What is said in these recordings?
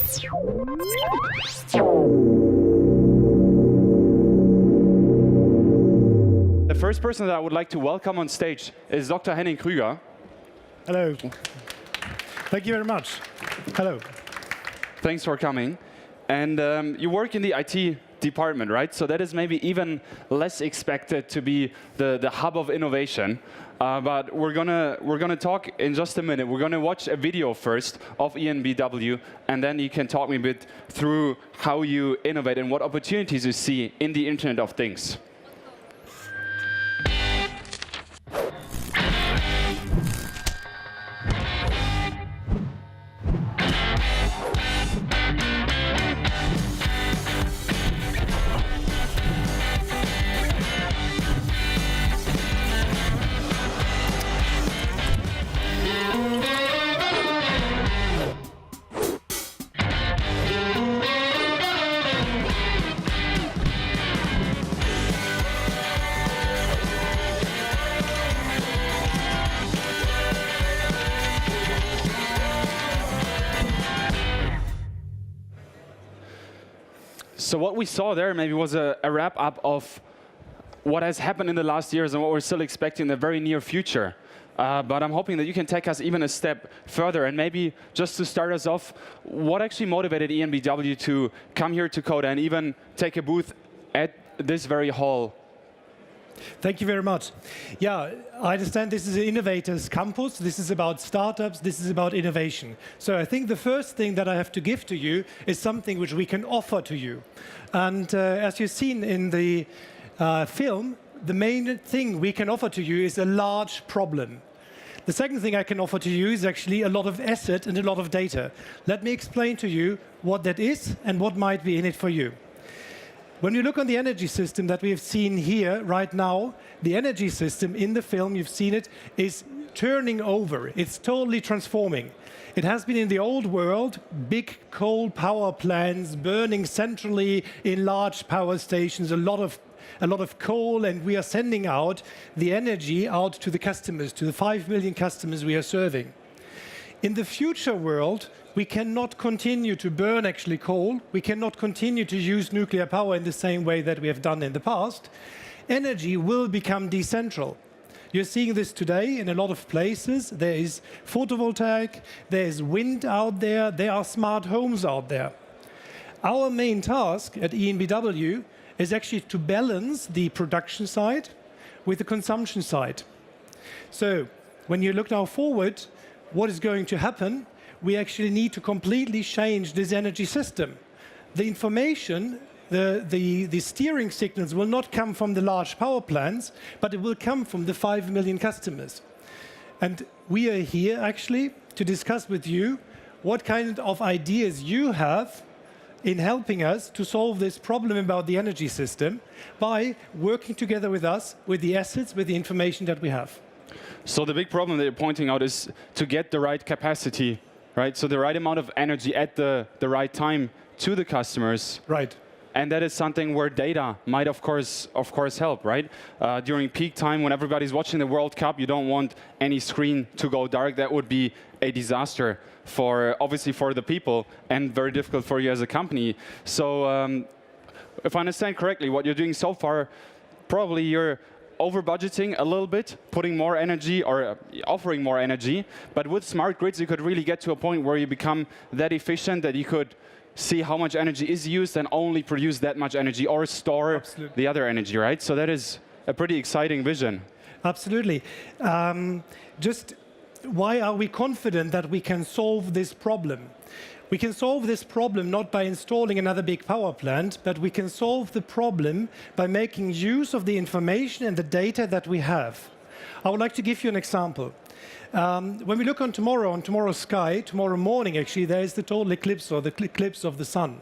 The first person that I would like to welcome on stage is Dr. Henning Krüger. Hello. Thank you very much. Hello. Thanks for coming. And you work in the IT department, right? So that is maybe even less expected to be the hub of innovation. But we're gonna talk in just a minute. We're gonna watch a video first of EnBW, and then you can talk me a bit through how you innovate and what opportunities you see in the Internet of Things. So what we saw there maybe was a wrap-up of what has happened in the last years and what we're still expecting in the very near future. But I'm hoping that you can take us even a step further. And maybe just to start us off, what actually motivated EnBW to come here to Coda and even take a booth at this very hall? Thank you very much. Yeah, I understand this is an innovators campus. This is about startups. This is about innovation. So I think the first thing that I have to give to you is something which we can offer to you. And as you've seen in the film, the main thing we can offer to you is a large problem. The second thing I can offer to you is actually a lot of asset and a lot of data. Let me explain to you what that is and what might be in it for you. When you look on the energy system that we have seen here right now, the energy system in the film, you've seen it, is turning over. It's totally transforming. It has been in the old world, big coal power plants burning centrally in large power stations, a lot of coal, and we are sending out the energy out to the customers, to the 5 million customers we are serving. In the future world, we cannot continue to burn actually coal. We cannot continue to use nuclear power in the same way that we have done in the past. Energy will become decentral. You're seeing this today in a lot of places. There is photovoltaic, there is wind out there are smart homes out there. Our main task at EnBW is actually to balance the production side with the consumption side. So when you look now forward, what is going to happen? We actually need to completely change this energy system. The information, the steering signals will not come from the large power plants, but it will come from the 5 million customers. And we are here actually to discuss with you what kind of ideas you have in helping us to solve this problem about the energy system by working together with us, with the assets, with the information that we have. So the big problem that you're pointing out is to get the right capacity, right? So the right amount of energy at the right time to the customers. Right. And that is something where data might, of course help, right? During peak time, when everybody's watching the World Cup, you don't want any screen to go dark. That would be a disaster obviously for the people and very difficult for you as a company. So if I understand correctly, what you're doing so far, probably you're over budgeting a little bit, putting more energy or offering more energy. But with smart grids, you could really get to a point where you become that efficient that you could see how much energy is used and only produce that much energy or store Absolutely. The other energy, right? So that is a pretty exciting vision. Absolutely. Just why are we confident that we can solve this problem? We can solve this problem not by installing another big power plant, but we can solve the problem by making use of the information and the data that we have. I would like to give you an example. When we look on tomorrow's sky, tomorrow morning actually, there is the total eclipse or the eclipse of the sun.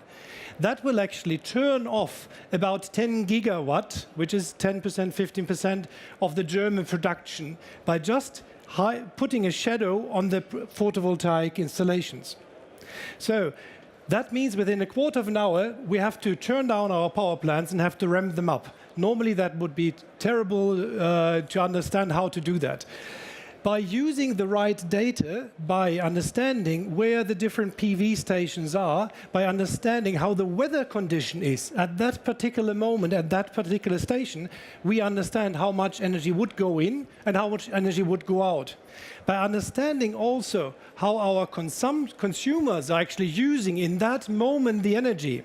That will actually turn off about 10 gigawatt, which is 10%, 15% of the German production, by just putting a shadow on the photovoltaic installations. So that means within a quarter of an hour, we have to turn down our power plants and have to ramp them up. Normally, that would be terrible to understand how to do that. By using the right data, by understanding where the different PV stations are, by understanding how the weather condition is at that particular moment, at that particular station, we understand how much energy would go in and how much energy would go out. By understanding also how our consumers are actually using in that moment the energy,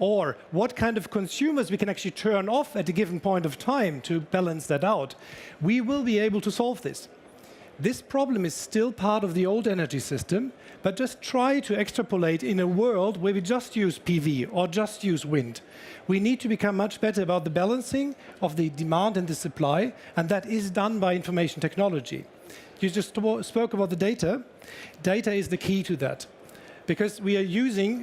or what kind of consumers we can actually turn off at a given point of time to balance that out, we will be able to solve this. This problem is still part of the old energy system, but just try to extrapolate in a world where we just use PV or just use wind. We need to become much better about the balancing of the demand and the supply, and that is done by information technology. You just spoke about the data. Data is the key to that. Because we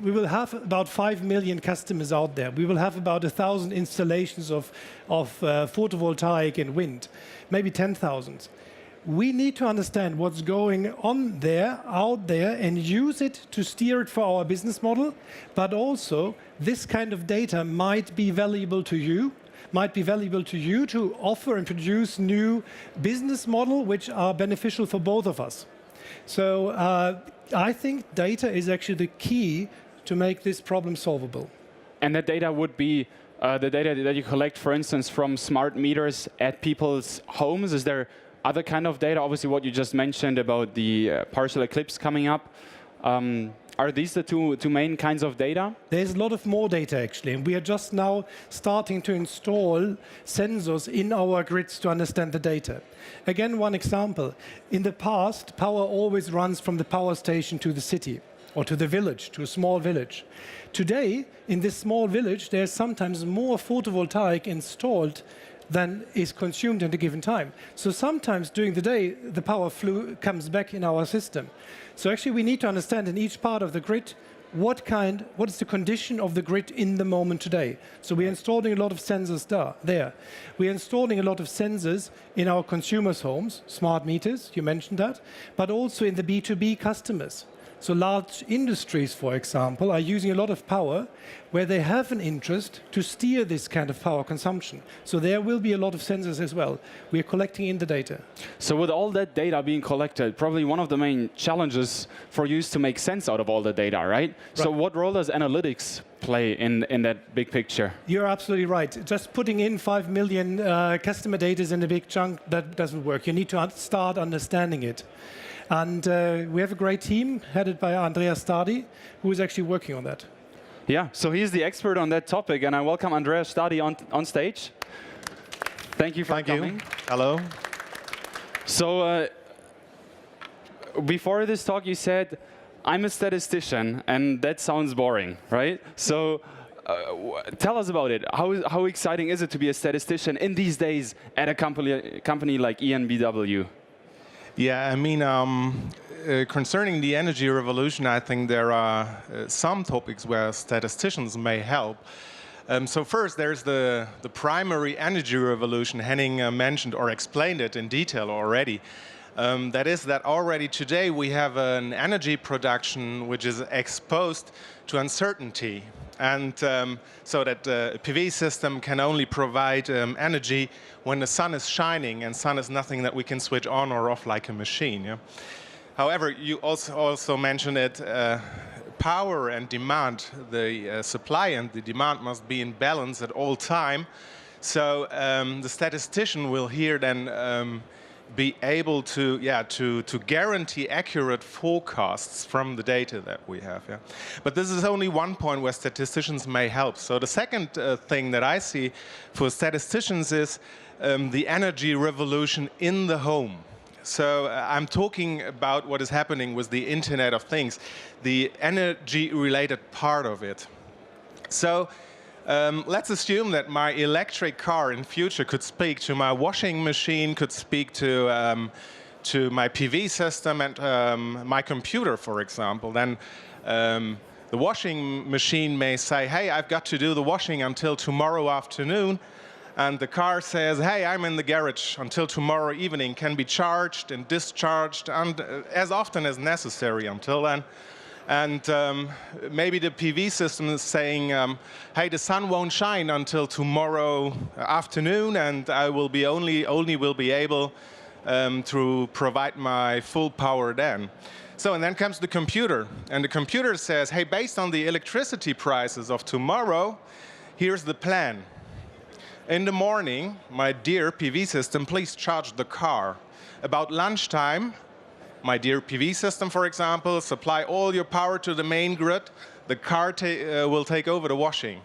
will have about 5 million customers out there. We will have about 1,000 installations of photovoltaic and wind, maybe 10,000. We need to understand what's going on there, out there, and use it to steer it for our business model. But also, this kind of data might be valuable to you, to offer and produce new business models which are beneficial for both of us. So I think data is actually the key to make this problem solvable. And that data would be the data that you collect, for instance, from smart meters at people's homes. Is there other kind of data? Obviously, what you just mentioned about the partial eclipse coming up. Are these the two main kinds of data? There's a lot of more data, actually. And we are just now starting to install sensors in our grids to understand the data. Again, one example. In the past, power always runs from the power station to the city or to the village, to a small village. Today, in this small village, there's sometimes more photovoltaic installed than is consumed at a given time. So sometimes during the day, the power comes back in our system. So actually we need to understand in each part of the grid what is the condition of the grid in the moment today. So we're installing a lot of sensors there. We're installing a lot of sensors in our consumers' homes, smart meters, you mentioned that, but also in the B2B customers. So large industries, for example, are using a lot of power where they have an interest to steer this kind of power consumption. So there will be a lot of sensors as well. We are collecting in the data. So with all that data being collected, probably one of the main challenges for you is to make sense out of all the data, right? So what role does analytics play in that big picture? You're absolutely right. Just putting in 5 million customer data in a big chunk, that doesn't work. You need to start understanding it. And we have a great team headed by Andreas Stadi, who is actually working on that. Yeah, so he's the expert on that topic, and I welcome Andreas Stadi on stage. Thank you for coming. Hello. So before this talk, you said, I'm a statistician, and that sounds boring, right? So tell us about it. How exciting is it to be a statistician in these days at a company like EnBW? Yeah, I mean, concerning the energy revolution, I think there are some topics where statisticians may help. So first, there's the primary energy revolution. Henning mentioned or explained it in detail already. That is that already today we have an energy production which is exposed to uncertainty. And so that a PV system can only provide energy when the sun is shining, and sun is nothing that we can switch on or off like a machine. Yeah? However, you also mentioned it, power and demand, the supply and the demand must be in balance at all time. So the statistician will here then be able to guarantee accurate forecasts from the data that we have. Yeah? But this is only one point where statisticians may help. So the second thing that I see for statisticians is the energy revolution in the home. So I'm talking about what is happening with the Internet of Things, the energy-related part of it. So let's assume that my electric car in future could speak to my washing machine, could speak to my PV system and my computer, for example. Then the washing machine may say, hey, I've got to do the washing until tomorrow afternoon. And the car says, hey, I'm in the garage until tomorrow evening, can be charged and discharged and as often as necessary until then. And maybe the PV system is saying, hey, the sun won't shine until tomorrow afternoon, and I will be only will be able to provide my full power then. So, and then comes the computer, and the computer says, hey, based on the electricity prices of tomorrow, here's the plan. In the morning, my dear PV system, please charge the car. About lunchtime, my dear PV system, for example, supply all your power to the main grid. The car will take over the washing.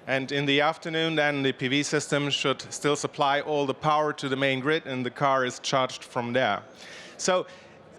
And in the afternoon, then the PV system should still supply all the power to the main grid, and the car is charged from there. So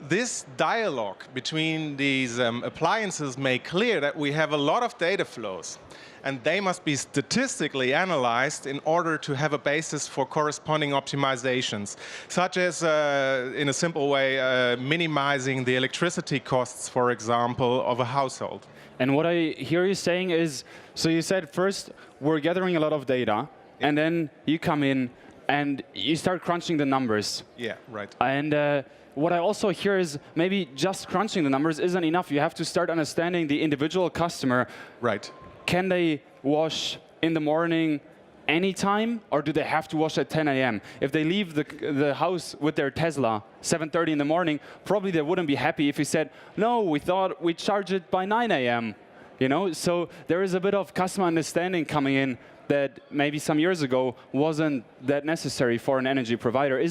this dialogue between these appliances make clear that we have a lot of data flows, and they must be statistically analyzed in order to have a basis for corresponding optimizations, such as, in a simple way, minimizing the electricity costs, for example, of a household. And what I hear you saying is, so you said first we're gathering a lot of data, and then you come in and you start crunching the numbers. Yeah, right. And what I also hear is maybe just crunching the numbers isn't enough. You have to start understanding the individual customer. Right. Can they wash in the morning anytime, or do they have to wash at 10 a.m.? If they leave the house with their Tesla 7:30 in the morning, probably they wouldn't be happy if you said, no, we thought we'd charge it by 9 a.m. You know, so there is a bit of customer understanding coming in that maybe some years ago wasn't that necessary for an energy provider.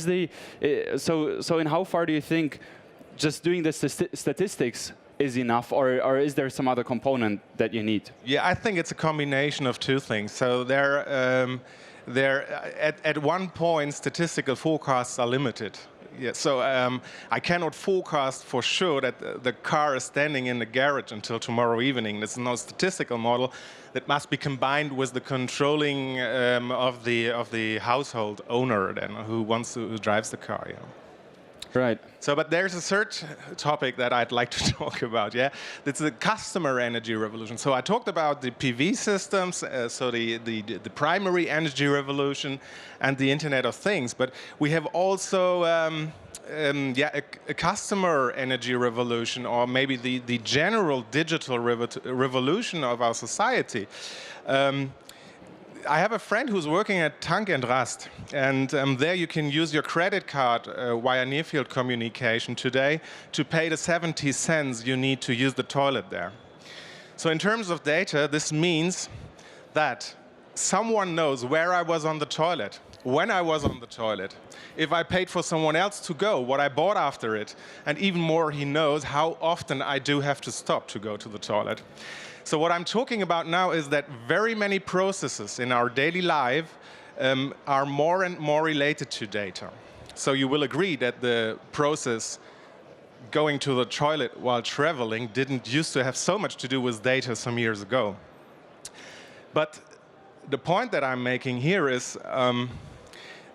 So in how far do you think just doing the statistics is enough, or is there some other component that you need? Yeah, I think it's a combination of two things. So at one point, statistical forecasts are limited. Yeah, so I cannot forecast for sure that the car is standing in the garage until tomorrow evening. There's no statistical model that must be combined with the controlling of the household owner then, who drives the car. Yeah. Right. So, but there's a third topic that I'd like to talk about, yeah? It's the customer energy revolution. So I talked about the PV systems, so the primary energy revolution and the Internet of Things, but we have also a customer energy revolution, or maybe the general digital revolution of our society. I have a friend who's working at Tank and Rast, and there you can use your credit card via near-field communication today to pay the 70 cents you need to use the toilet there. So in terms of data, this means that someone knows where I was on the toilet, when I was on the toilet, if I paid for someone else to go, what I bought after it, and even more, he knows how often I do have to stop to go to the toilet. So what I'm talking about now is that very many processes in our daily life are more and more related to data. So you will agree that the process going to the toilet while traveling didn't used to have so much to do with data some years ago. But the point that I'm making here is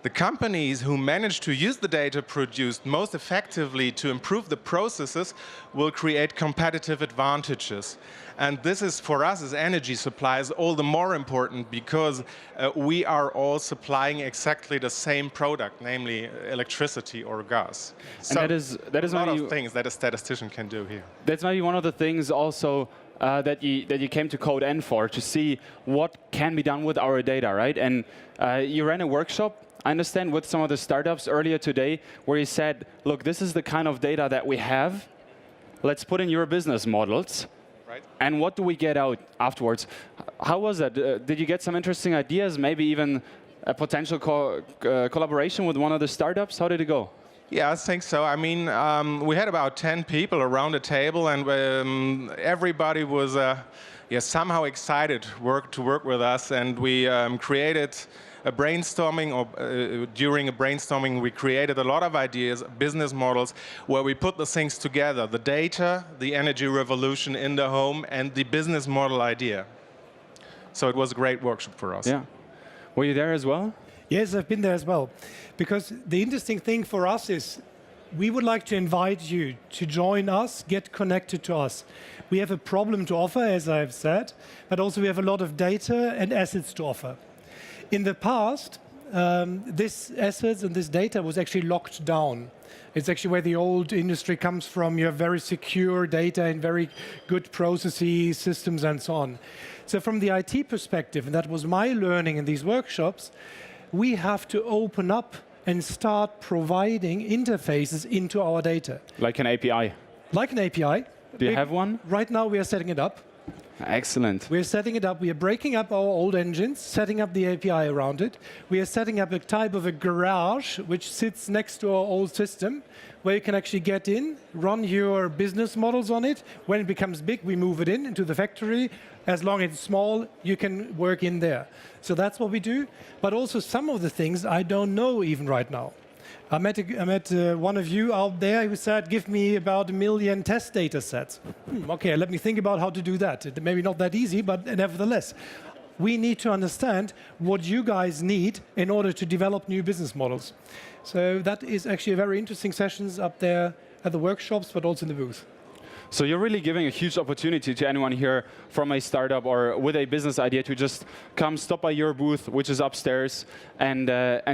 the companies who manage to use the data produced most effectively to improve the processes will create competitive advantages. And this is, for us as energy suppliers, all the more important because we are all supplying exactly the same product, namely electricity or gas. So that is a lot of things that a statistician can do here. That's maybe one of the things also that you came to Code N for, to see what can be done with our data, right? And you ran a workshop, I understand, with some of the startups earlier today, where you said, look, this is the kind of data that we have. Let's put in your business models. Right. And what do we get out afterwards? How was that? Did you get some interesting ideas, maybe even a potential collaboration with one of the startups? How did it go? Yeah, I think so. I mean, we had about 10 people around the table, and everybody was somehow excited to work with us, and we created a brainstorming, or during a brainstorming, we created a lot of ideas, business models, where we put the things together, the data, the energy revolution in the home, and the business model idea. So it was a great workshop for us. Yeah. Were you there as well? Yes, I've been there as well. Because the interesting thing for us is we would like to invite you to join us, get connected to us. We have a problem to offer, as I've said, but also we have a lot of data and assets to offer. In the past, this assets and this data was actually locked down. It's actually where the old industry comes from. You have very secure data and very good processes, systems, and so on. So from the IT perspective, and that was my learning in these workshops, we have to open up and start providing interfaces into our data. Like an API. Like an API. Do you have one? Right now we are setting it up. Excellent. We're setting it up. We are breaking up our old engines, setting up the API around it. We are setting up a type of a garage which sits next to our old system, where you can actually get in, run your business models on it. When it becomes big, we move it into the factory. As long as it's small, you can work in there. So that's what we do. But also some of the things I don't know even right now. I met one of you out there who said, give me about 1 million test data sets. Okay, let me think about how to do that. Maybe not that easy, but nevertheless. We need to understand what you guys need in order to develop new business models. So that is actually a very interesting sessions up there at the workshops, but also in the booth. So you're really giving a huge opportunity to anyone here from a startup or with a business idea to just come stop by your booth, which is upstairs, and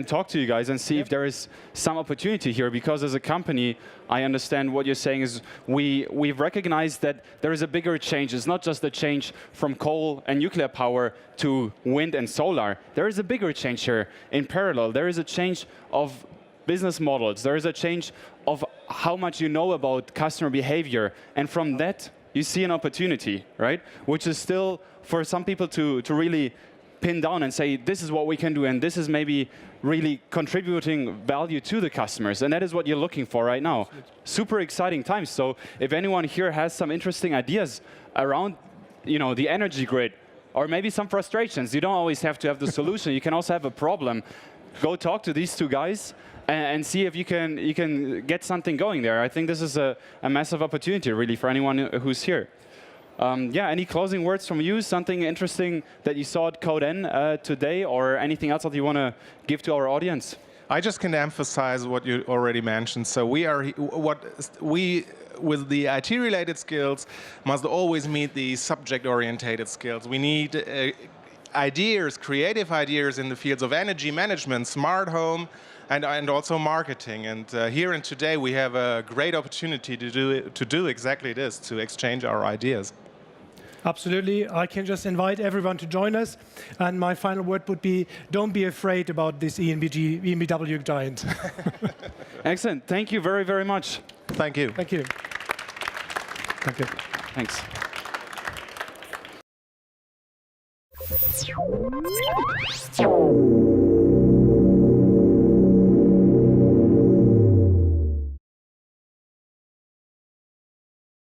talk to you guys and see if there is some opportunity here. Because as a company, I understand what you're saying is we've recognized that there is a bigger change. It's not just a change from coal and nuclear power to wind and solar. There is a bigger change here in parallel. There is a change of business models. There is a change of how much you know about customer behavior. And from that, you see an opportunity, right? Which is still for some people to really pin down and say, this is what we can do, and this is maybe really contributing value to the customers. And that is what you're looking for right now. Super exciting times. So if anyone here has some interesting ideas around, the energy grid, or maybe some frustrations, you don't always have to have the solution. You can also have a problem. Go talk to these two guys and see if you can get something going there. I think this is a massive opportunity, really, for anyone who's here. Any closing words from you? Something interesting that you saw at Code-N today, or anything else that you want to give to our audience? I just can emphasize what you already mentioned. So with the IT-related skills, must always meet the subject-orientated skills. We need ideas, creative ideas in the fields of energy management, smart home, and also marketing. And here and today we have a great opportunity to do exactly this, to exchange our ideas. Absolutely. I can just invite everyone to join us. And my final word would be, don't be afraid about this EnBW giant. Excellent. Thank you very, very much. Thank you. Thank you. Thank you. Thanks.